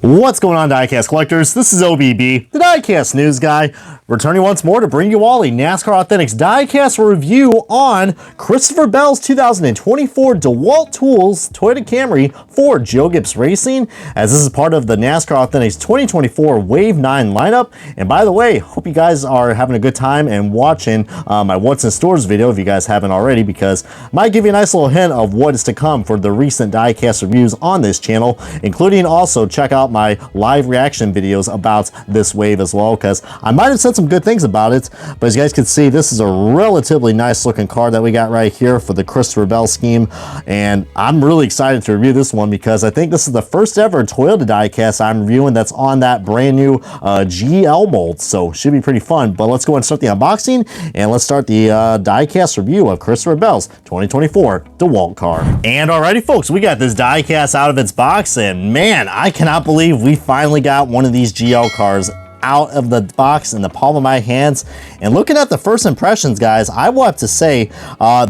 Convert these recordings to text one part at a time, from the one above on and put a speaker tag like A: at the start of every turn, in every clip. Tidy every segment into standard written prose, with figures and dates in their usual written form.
A: What's going on, diecast collectors? This is OBB, the diecast news guy, returning once more to bring you all a NASCAR Authentics diecast review on Christopher Bell's 2024 DeWalt Tools Toyota Camry for Gibbs Racing, as this is part of the NASCAR Authentics 2024 Wave 9 lineup. And by the way, hope you guys are having a good time and watching my What's in Stores video if you guys haven't already, because I might give you a nice little hint of what is to come for the recent diecast reviews on this channel, including also check out my live reaction videos about this wave as well, because I might have said some good things about it. But as you guys can see, this is a relatively nice looking card that we got right here for the Christopher Bell scheme, and I'm really excited to review this one because I think this is the first ever Toyota diecast I'm reviewing that's on that brand new GL mold, so should be pretty fun. But let's go and start the unboxing, and let's start the diecast review of Christopher Bell's 2024 DeWalt car. And alrighty folks, we got this diecast out of its box, and man, I cannot believe we finally got one of these GL cars out of the box in the palm of my hands. And looking at the first impressions, guys, I will have to say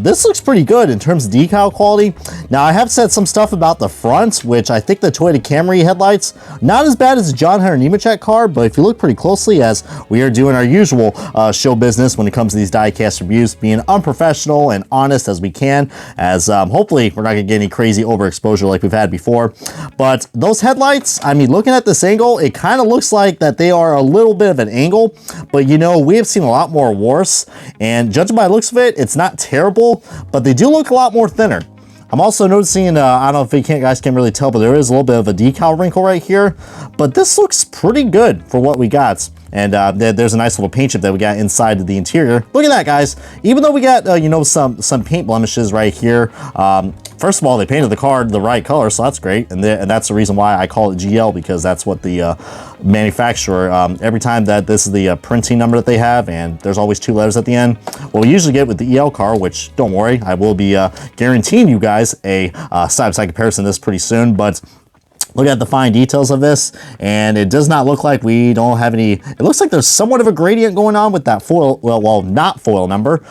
A: this looks pretty good in terms of decal quality. Now, I have said some stuff about the front, which I think the Toyota Camry headlights, not as bad as the John Hunter Nemechek car, but if you look pretty closely, as we are doing our usual show business when it comes to these diecast reviews, being unprofessional and honest as we can, as hopefully we're not gonna get any crazy overexposure like we've had before. But those headlights, I mean, looking at this angle, it kind of looks like that they are a little bit of an angle, but you know, we have seen a lot more worse, and judging by the looks of it, it's not terrible, but they do look a lot more thinner. I'm also noticing, I don't know if you guys can really tell, but there is a little bit of a decal wrinkle right here, but this looks pretty good for what we got. And there's a nice little paint chip that we got inside of the interior. Look at that, guys. Even though we got, you know, some paint blemishes right here, first of all, they painted the car the right color, so that's great. And that's the reason why I call it GL, because that's what the manufacturer, every time that this is the printing number that they have, and there's always two letters at the end. Well, we usually get with the EL car, which don't worry, I will be guaranteeing you guys a side-by-side comparison of this pretty soon. But look at the fine details of this, and it does not look like we don't have any. It looks like there's somewhat of a gradient going on with that foil, well, not foil number.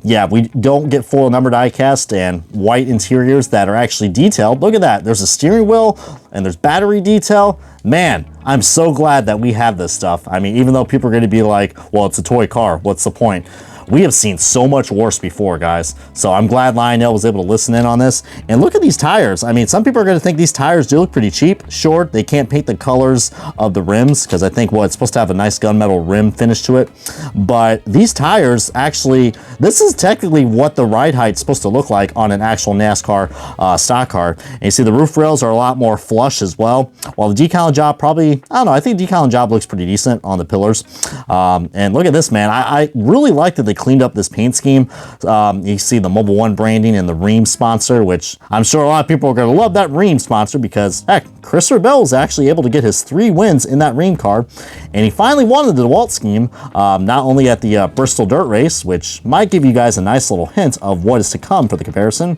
A: Yeah, we don't get foil number diecast and white interiors that are actually detailed. Look at that. There's a steering wheel and there's battery detail. Man, I'm so glad that we have this stuff. I mean, even though people are going to be like, well, it's a toy car, what's the point? We have seen so much worse before, guys. So I'm glad Lionel was able to listen in on this. And look at these tires. I mean, some people are going to think these tires do look pretty cheap. Sure, they can't paint the colors of the rims, because I think, well, it's supposed to have a nice gunmetal rim finish to it. But these tires, actually, this is technically what the ride height's supposed to look like on an actual NASCAR stock car. And you see the roof rails are a lot more flush as well. While the decal job probably, I don't know, I think decal job looks pretty decent on the pillars. And look at this, man. I really like that they cleaned up this paint scheme. You see the Mobile One branding and the Ream sponsor, which I'm sure a lot of people are going to love that Ream sponsor, because heck, Christopher Bell is actually able to get his 3 wins in that Ream car, and he finally won the DeWalt scheme, not only at the Bristol Dirt Race, which might give you guys a nice little hint of what is to come for the comparison,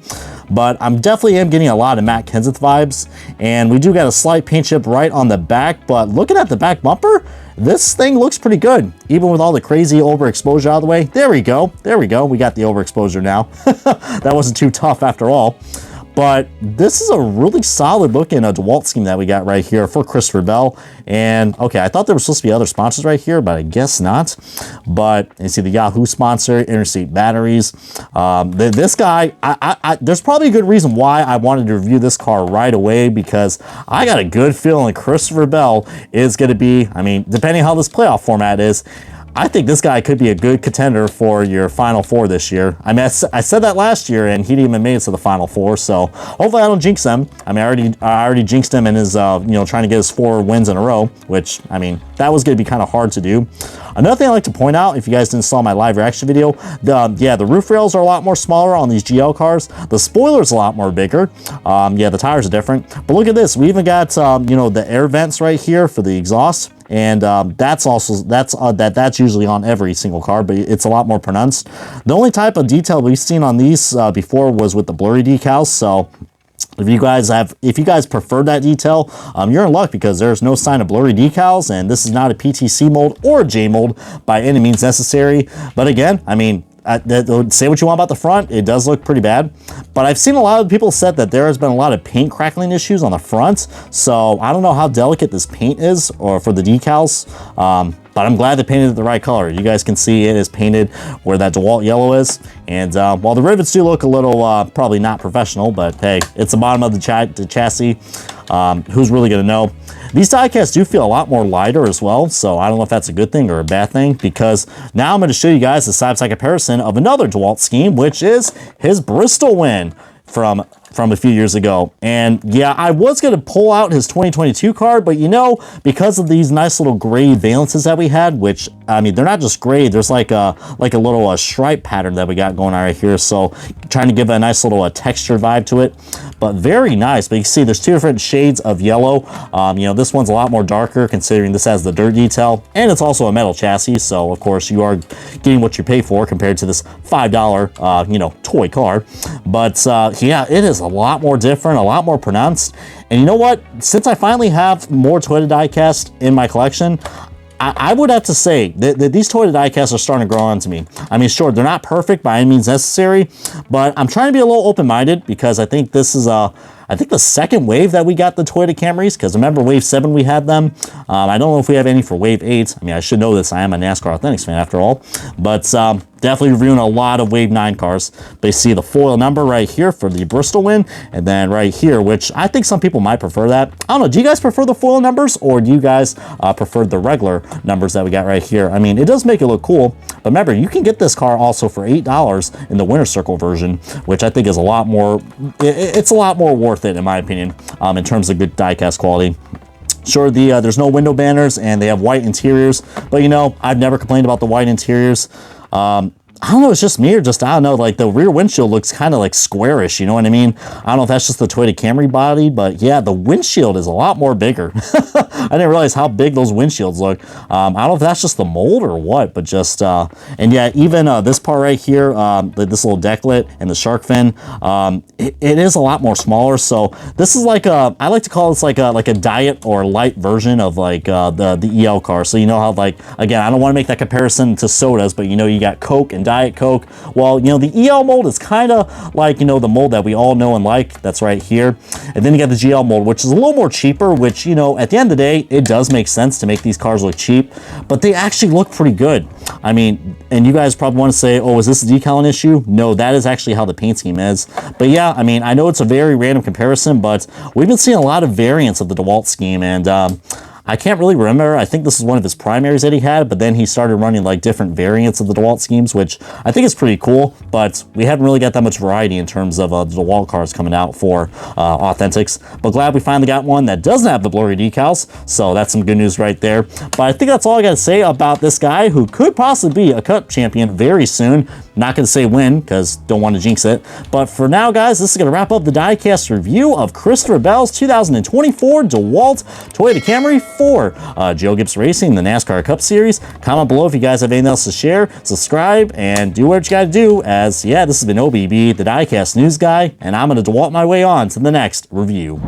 A: but I'm definitely getting a lot of Matt Kenseth vibes. And we do got a slight paint chip right on the back, but looking at the back bumper, this thing looks pretty good, even with all the crazy overexposure out of the way. There we go. There we go. We got the overexposure now. That wasn't too tough after all. But this is a really solid looking DeWalt scheme that we got right here for Christopher Bell. And okay, I thought there were supposed to be other sponsors right here, but I guess not. But you see the Yahoo sponsor, Interstate Batteries. This guy, there's probably a good reason why I wanted to review this car right away, because I got a good feeling Christopher Bell is going to be, I mean, depending how this playoff format is, I think this guy could be a good contender for your Final Four this year. I mean, I said that last year, and he didn't even make it to the Final Four. So hopefully I don't jinx him. I mean, I already jinxed him in his, you know, trying to get his 4 wins in a row, which, I mean, that was going to be kind of hard to do. Another thing I like to point out, if you guys didn't saw my live reaction video, yeah, the roof rails are a lot more smaller on these GL cars. The spoiler's a lot more bigger. Yeah, the tires are different. But look at this. We even got, you know, the air vents right here for the exhaust. And that's usually on every single car, but it's a lot more pronounced. The only type of detail we've seen on these before was with the blurry decals. So if you guys prefer that detail, you're in luck, because there's no sign of blurry decals, and this is not a PTC mold or a J mold by any means necessary. But again, I mean, say what you want about the front, it does look pretty bad, but I've seen a lot of people said that there has been a lot of paint crackling issues on the front, so I don't know how delicate this paint is or for the decals, but I'm glad they painted it the right color. You guys can see it is painted where that DeWalt yellow is, and while the rivets do look a little probably not professional, but hey, it's the bottom of the chassis. Who's really gonna know? These diecasts do feel a lot more lighter as well, so I don't know if that's a good thing or a bad thing, because now I'm going to show you guys a side-by-side comparison of another DeWalt scheme, which is his Bristol win from a few years ago. And yeah, I was going to pull out his 2022 card, but you know, because of these nice little gray valances that we had, which, I mean, they're not just gray, there's like a little stripe pattern that we got going on right here, so trying to give a nice little textured vibe to it, but very nice. But you can see there's two different shades of yellow. You know, this one's a lot more darker considering this has the dirt detail, and it's also a metal chassis, so of course you are getting what you pay for compared to this $5 you know, toy car. But yeah, it is a lot more different, a lot more pronounced. And you know what, since I finally have more Toyota diecast in my collection, I would have to say that these Toyota diecasts are starting to grow on to me. I mean, sure, they're not perfect by any means necessary, but I'm trying to be a little open-minded, because I think this is I think the second wave that we got the Toyota Camrys, because remember wave 7 we had them. I don't know if we have any for wave 8. I mean, I should know this. I am a NASCAR Authentics fan after all, but definitely reviewing a lot of wave 9 cars. But you see the foil number right here for the Bristol win, and then right here, which I think some people might prefer that. I don't know, do you guys prefer the foil numbers, or do you guys prefer the regular numbers that we got right here? I mean, it does make it look cool, but remember, you can get this car also for $8 in the Winter Circle version, which I think is a lot more, it's a lot more worth it in my opinion, in terms of good diecast quality. Sure, there's no window banners and they have white interiors, but you know, I've never complained about the white interiors. I don't know, it's just me, or just, I don't know, like the rear windshield looks kind of like squarish, you know what I mean? I don't know if that's just the Toyota Camry body, but yeah, the windshield is a lot more bigger. I didn't realize how big those windshields look. I don't know if that's just the mold or what, but just, and yeah, even this part right here, this little decklet and the shark fin, it is a lot more smaller. So this is like I like to call this like a diet or light version of like the EL car. So you know how, like, again, I don't want to make that comparison to sodas, but you know, you got Coke and Diet Coke. Well, you know, the EL mold is kind of like, you know, the mold that we all know and like. That's right here. And then you got the GL mold, which is a little more cheaper, which, you know, at the end of the day, it does make sense to make these cars look cheap, but they actually look pretty good. I mean, and you guys probably want to say, oh, is this a decal issue? No, that is actually how the paint scheme is. But yeah, I mean, I know it's a very random comparison, but we've been seeing a lot of variants of the DeWalt scheme, and I can't really remember. I think this is one of his primaries that he had, but then he started running like different variants of the DeWalt schemes, which I think is pretty cool, but we haven't really got that much variety in terms of the DeWalt cars coming out for Authentics. But glad we finally got one that doesn't have the blurry decals, so that's some good news right there. But I think that's all I got to say about this guy, who could possibly be a Cup champion very soon. Not going to say when, because don't want to jinx it. But for now, guys, this is going to wrap up the diecast review of Christopher Bell's 2024 DeWalt Toyota Camry for Gibbs Racing, the NASCAR Cup Series. Comment below if you guys have anything else to share. Subscribe and do what you got to do. As, yeah, this has been OBB, the diecast news guy, and I'm going to DeWalt my way on to the next review.